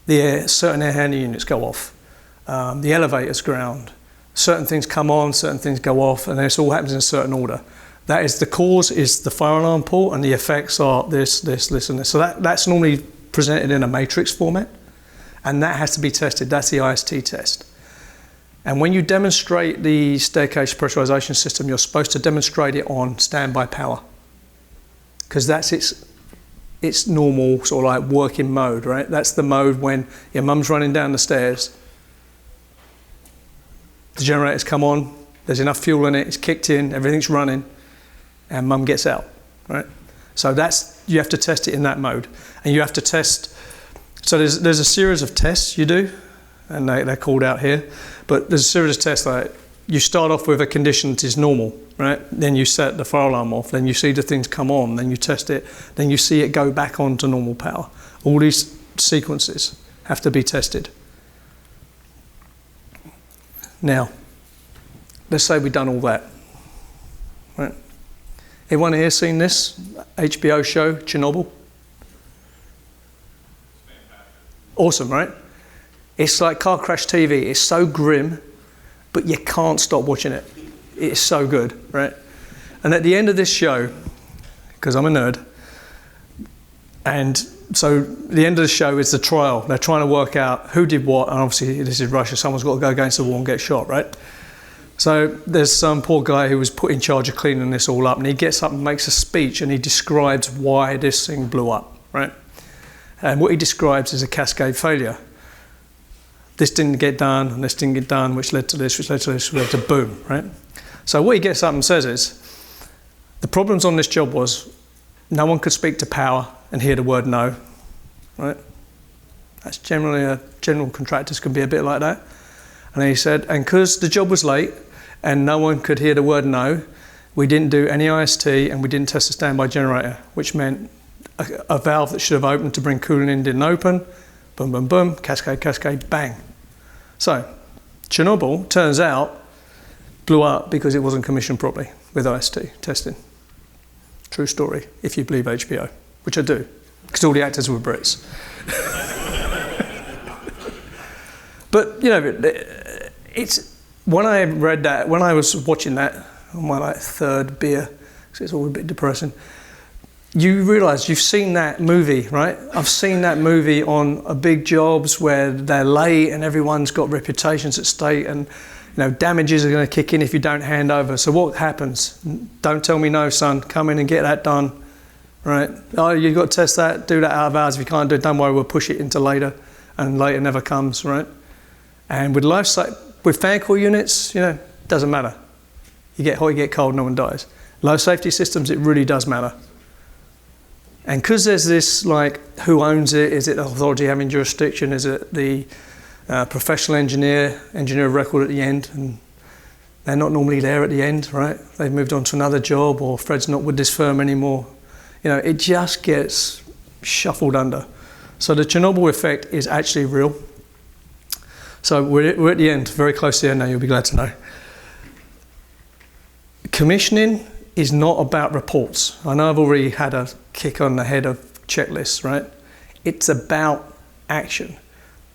Certain air handling units go off. The elevator's ground. Certain things come on, certain things go off, and this all happens in a certain order. That is, the cause is the fire alarm pull, and the effects are this, this, this, and this. So that's normally presented in a matrix format, and that has to be tested. That's the IST test. And when you demonstrate the staircase pressurization system, you're supposed to demonstrate it on standby power, because that's its normal sort of like working mode, right? That's the mode when your mum's running down the stairs, the generator's come on, there's enough fuel in it, it's kicked in, everything's running, and mum gets out, right? So you have to test it in that mode. And you have to test, so there's a series of tests you do, and they're called out here, but there's a series of tests like, you start off with a condition that is normal, right? Then you set the fire alarm off, then you see the things come on, then you test it, then you see it go back on to normal power. All these sequences have to be tested. Now, let's say we've done all that, right? Anyone here seen this HBO show, Chernobyl? Awesome, right? It's like car crash TV. It's so grim, but you can't stop watching it. It's so good, right? And at the end of this show, because I'm a nerd, and so the end of the show is the trial. They're trying to work out who did what, and obviously this is Russia, someone's got to go against the wall and get shot, right? So there's some poor guy who was put in charge of cleaning this all up, and he gets up and makes a speech, and he describes why this thing blew up, right? And what he describes is a cascade failure. This didn't get done, and this didn't get done, which led to this, which led to this, which led to boom, right? So what he gets up and says is, The problems on this job was no one could speak to power and hear the word no, right? That's generally general contractors can be a bit like that. And he said, and because the job was late and no one could hear the word no, we didn't do any IST and we didn't test a standby generator, which meant a valve that should have opened to bring cooling in didn't open. Boom, boom, boom, cascade, cascade, bang. So Chernobyl, turns out, blew up because it wasn't commissioned properly with IST testing. True story, if you believe HBO, which I do, because all the actors were Brits. But, you know, it's, when I read that, when I was watching that, on my third beer, because it's all a bit depressing, you realise you've seen that movie, right? I've seen that movie on big jobs where they're late and everyone's got reputations at stake and, you know, damages are going to kick in if you don't hand over. So what happens? Don't tell me no, son. Come in and get that done, right? Oh, you've got to test that, do that out of hours. If you can't do it, don't worry, we'll push it into later, and later never comes, right? And with fan coil units, you know, doesn't matter. You get hot, you get cold, no one dies. Low safety systems, it really does matter. And because there's this, like, who owns it? Is it the authority having jurisdiction? Is it the professional engineer of record at the end? And they're not normally there at the end, right? They've moved on to another job, or Fred's not with this firm anymore. You know, it just gets shuffled under. So the Chernobyl effect is actually real. So we're at the end, very close to the end now, you'll be glad to know. Commissioning is not about reports. I know I've already had a kick on the head of checklists, right? It's about action.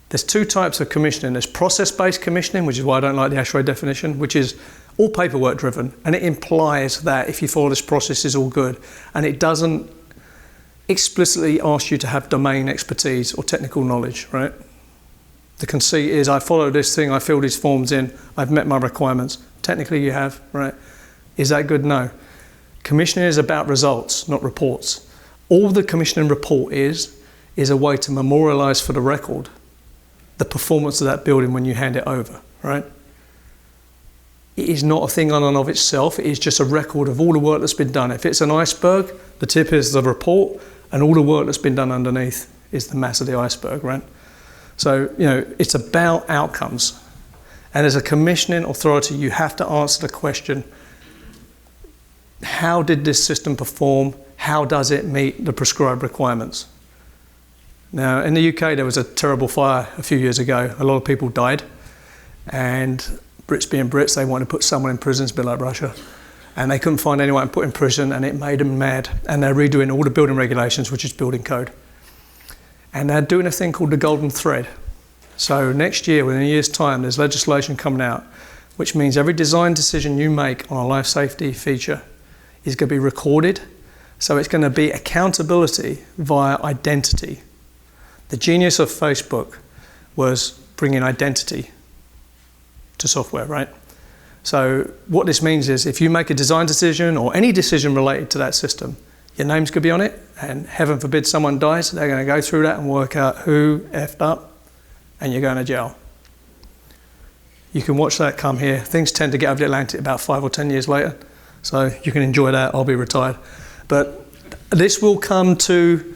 There's two types of commissioning. There's process-based commissioning, which is why I don't like the ASHRAE definition, which is all paperwork driven, and it implies that if you follow this process is all good, and it doesn't explicitly ask you to have domain expertise or technical knowledge, right? The conceit is I follow this thing, I fill these forms in, I've met my requirements. Technically you have, right? Is that good? No. Commissioning is about results, not reports. All the commissioning report is a way to memorialise for the record the performance of that building when you hand it over, right? It is not a thing on and of itself, it is just a record of all the work that's been done. If it's an iceberg, the tip is the report, and all the work that's been done underneath is the mass of the iceberg, right? So, you know, it's about outcomes. And as a commissioning authority, you have to answer the question, how did this system perform? How does it meet the prescribed requirements? Now, in the UK, there was a terrible fire a few years ago. A lot of people died. And Brits being Brits, they wanted to put someone in prison, it's a bit like Russia. And they couldn't find anyone to put in prison, and it made them mad. And they're redoing all the building regulations, which is building code. And they're doing a thing called the golden thread. So next year, within a year's time, there's legislation coming out, which means every design decision you make on a life safety feature is going to be recorded. So it's going to be accountability via identity. The genius of Facebook was bringing identity to software, right? So what this means is if you make a design decision or any decision related to that system, your name's going to be on it, and heaven forbid someone dies, they're going to go through that and work out who effed up, and you're going to jail. You can watch that come here. Things tend to get over the Atlantic about 5 or 10 years later, so you can enjoy that. I'll be retired. But this will come to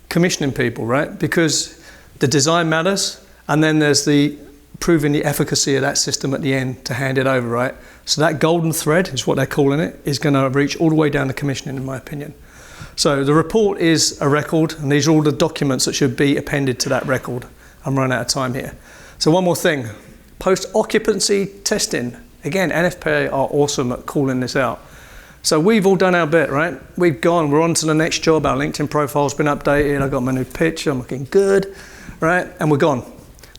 commissioning people, right? Because the design matters, and then there's the proving the efficacy of that system at the end to hand it over, right? So that golden thread is what they're calling it, is going to reach all the way down to commissioning, in my opinion. So the report is a record, and these are all the documents that should be appended to that record. I'm running out of time here. So one more thing, post-occupancy testing. Again, NFPA are awesome at calling this out. So we've all done our bit, right? We've gone, we're on to the next job, our LinkedIn profile's been updated, I've got my new pitch, I'm looking good, right? And we're gone.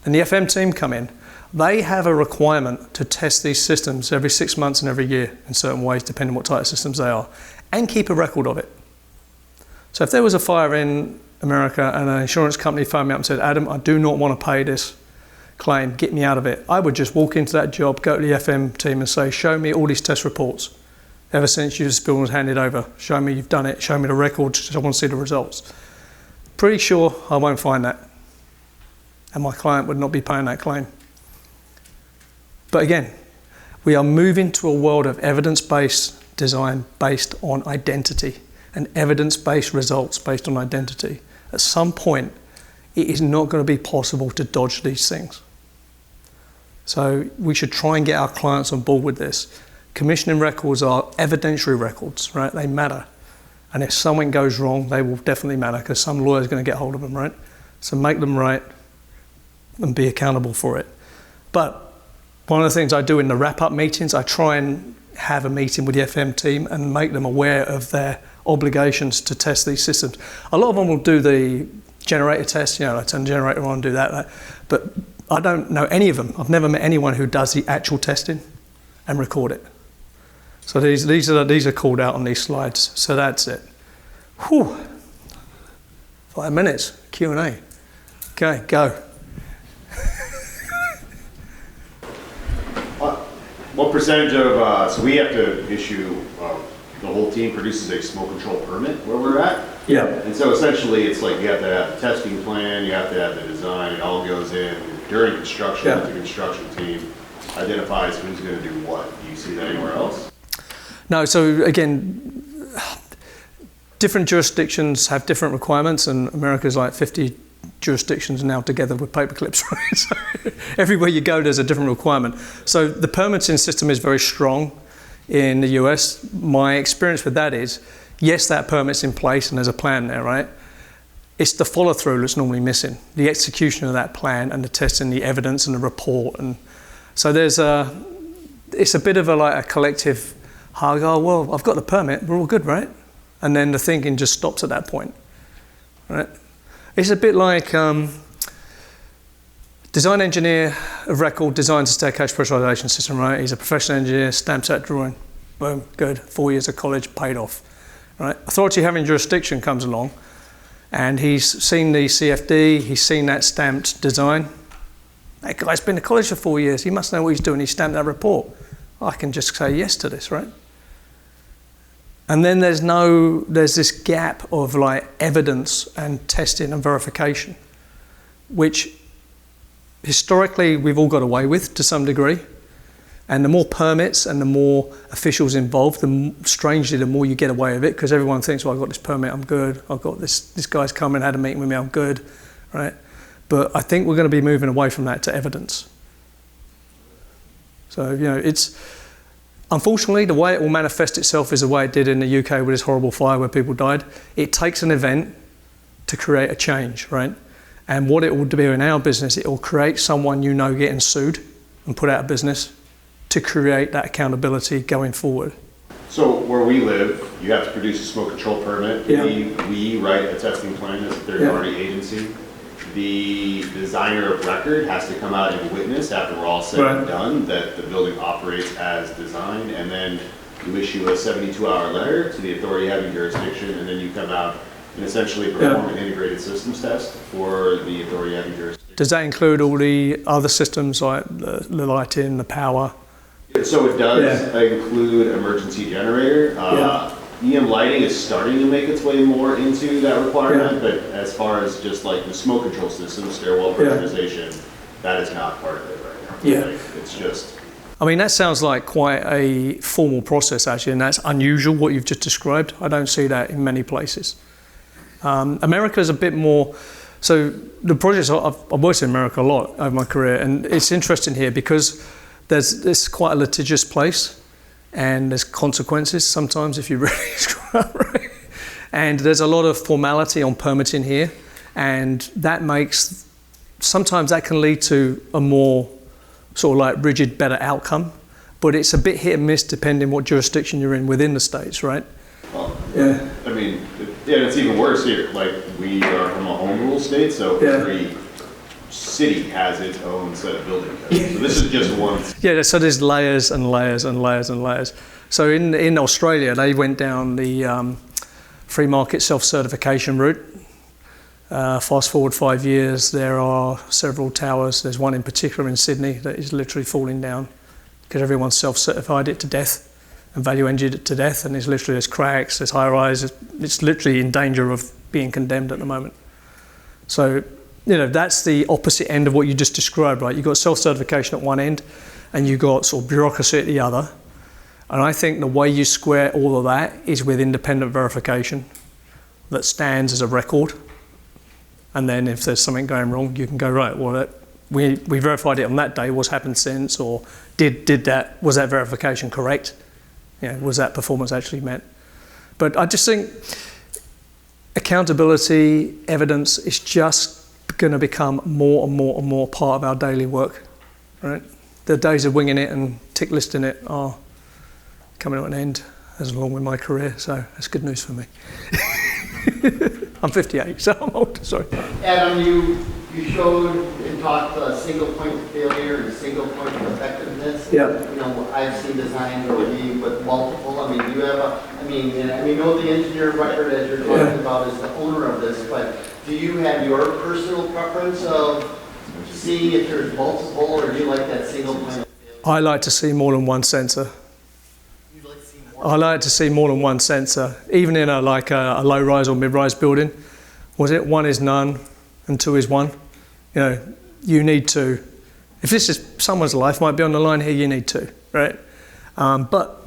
Then the FM team come in. They have a requirement to test these systems every 6 months and every year in certain ways, depending on what type of systems they are, and keep a record of it. So if there was a fire in America and an insurance company phoned me up and said, Adam, I do not want to pay this claim, get me out of it, I would just walk into that job, go to the FM team and say, show me all these test reports ever since this building was handed over. Show me you've done it, show me the records, I want to see the results. Pretty sure I won't find that. And my client would not be paying that claim. But again, we are moving to a world of evidence-based design based on identity and evidence-based results based on identity. At some point, it is not going to be possible to dodge these things. So we should try and get our clients on board with this. Commissioning records are evidentiary records, right? They matter. And if something goes wrong, they will definitely matter because some lawyer's going to get hold of them, right? So make them right and be accountable for it. But one of the things I do in the wrap-up meetings, I try and have a meeting with the FM team and make them aware of their obligations to test these systems. A lot of them will do the generator test, you know, like turn the generator on, do that. But I don't know any of them. I've never met anyone who does the actual testing and record it. So these are called out on these slides. So that's it. Whew. 5 minutes, Q&A. Okay, go. What percentage of, so we have to issue, the whole team produces a smoke control permit where we're at? Yeah. And so essentially it's like you have to have the testing plan, you have to have the design, it all goes in during construction. Yeah. The construction team identifies who's going to do what. Do you see that anywhere else? No, so again, different jurisdictions have different requirements, and America's like 50 jurisdictions now together with paper clips, right? So everywhere you go, there's a different requirement. So the permitting system is very strong in the US. My experience with that is, yes, that permit's in place and there's a plan there, right? It's the follow through that's normally missing, the execution of that plan and the testing, the evidence and the report. And so it's a bit of a collective hug. Oh, well, I've got the permit, we're all good, right? And then the thinking just stops at that point, right? It's a bit like design engineer of record designs a staircase pressurization system, right? He's a professional engineer, stamps that drawing, boom, good. 4 years of college paid off, right? Authority having jurisdiction comes along, and he's seen the CFD, he's seen that stamped design. That guy's been to college for 4 years. He must know what he's doing. He stamped that report. I can just say yes to this, right? And then there's this gap of evidence and testing and verification, which historically we've all got away with to some degree. And the more permits and the more officials involved, strangely, the more you get away with it, because everyone thinks, well, I've got this permit, I'm good. I've got this guy's coming, had a meeting with me, I'm good, right? But I think we're going to be moving away from that to evidence. So, it's unfortunately the way it will manifest itself is the way it did in the UK with this horrible fire where people died. It takes an event to create a change, right? And what it will do in our business, it will create someone getting sued and put out of business to create that accountability going forward. So where we live, you have to produce a smoke control permit. Yeah. We write a testing plan as a third-party agency. The designer of record has to come out and witness after we're all said and done that the building operates as designed, and then you issue a 72-hour letter to the authority having jurisdiction, and then you come out and essentially perform an integrated systems test for the authority having jurisdiction. Does that include all the other systems like the lighting, the power? So it does include emergency generator. EM lighting is starting to make its way more into that requirement, but as far as just the smoke control system, stairwell pressurization, that is not part of it right now. Yeah. It's just... I mean, that sounds like quite a formal process actually, and that's unusual what you've just described. I don't see that in many places. America is a bit more, so the projects, I've worked in America a lot over my career, and it's interesting here because it's quite a litigious place. And there's consequences sometimes if you really screw up, right? And there's a lot of formality on permitting here, and sometimes that can lead to a more rigid, better outcome, but it's a bit hit and miss depending what jurisdiction you're in within the states, right? Well, I mean, it's even worse here. We are from a home rule state, so every city has its own set of building codes. So this is just one. Yeah, so there's layers and layers and layers and layers. So in Australia, they went down the free market self-certification route. Fast forward 5 years, there are several towers. There's one in particular in Sydney that is literally falling down because everyone's self-certified it to death and value engineered it to death, and there's cracks, there's high-rise. It's literally in danger of being condemned at the moment. So that's the opposite end of what you just described, right? You've got self-certification at one end and you've got bureaucracy at the other. And I think the way you square all of that is with independent verification that stands as a record. And then if there's something going wrong, you can go, right, well, we verified it on that day, what's happened since, or was that verification correct? Was that performance actually met? But I just think accountability, evidence is just going to become more and more and more part of our daily work, right? The days of winging it and tick listing it are coming to an end, as along with my career, so that's good news for me. I'm 58, so I'm old, sorry. Adam, you showed and talked single point of failure and single point of effectiveness. Yeah. I've seen designs already with multiple. I mean, do you have we know the engineer record as you're talking about is the owner of this, but do you have your personal preference of seeing if there's multiple, or do you like that single point of failure? I like to see more than one sensor. I like to see more than one sensor, even in a low-rise or mid-rise building. Was it one is none and two is one? You need two. If this is someone's life might be on the line here, you need two, right? But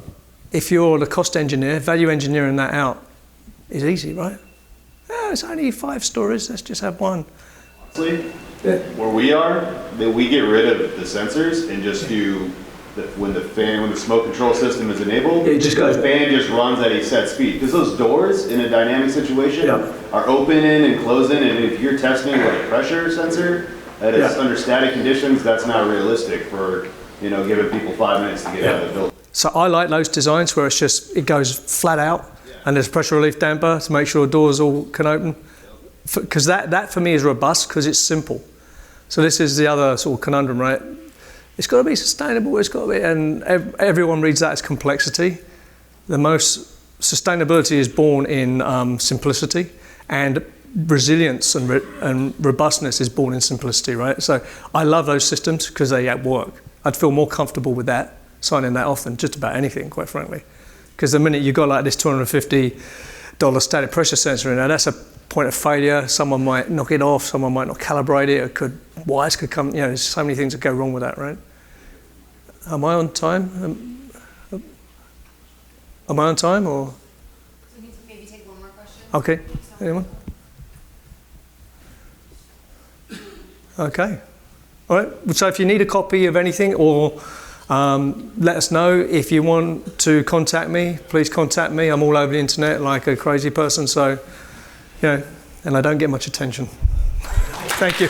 if you're the cost engineer, value engineering that out is easy, right? It's only 5 stories, let's just have one. Honestly, where we are, that we get rid of the sensors and just do when the smoke control system is enabled, the fan just runs at a set speed. Because those doors in a dynamic situation are opening and closing, and if you're testing with a pressure sensor that is under static conditions, that's not realistic for giving people 5 minutes to get out of the building. So I like those designs where it goes flat out and there's pressure relief damper to make sure the doors all can open. Because that for me is robust because it's simple. So this is the other sort of conundrum, right? It's got to be sustainable, it's got to be, and everyone reads that as complexity. The most sustainability is born in simplicity, and resilience and robustness is born in simplicity, right? So I love those systems because they work. I'd feel more comfortable with that, signing that off, than just about anything, quite frankly. Because the minute you've got like this $250 static pressure sensor in there, that's a point of failure. Someone might knock it off, someone might not calibrate it, wires could come, there's so many things that go wrong with that, right? Am I on time? Am I on time, or? We need to maybe take one more question. Okay, anyone? Okay, all right, so if you need a copy of anything, or let us know. If you want to contact me, please contact me. I'm all over the internet like a crazy person, so, and I don't get much attention. Thank you.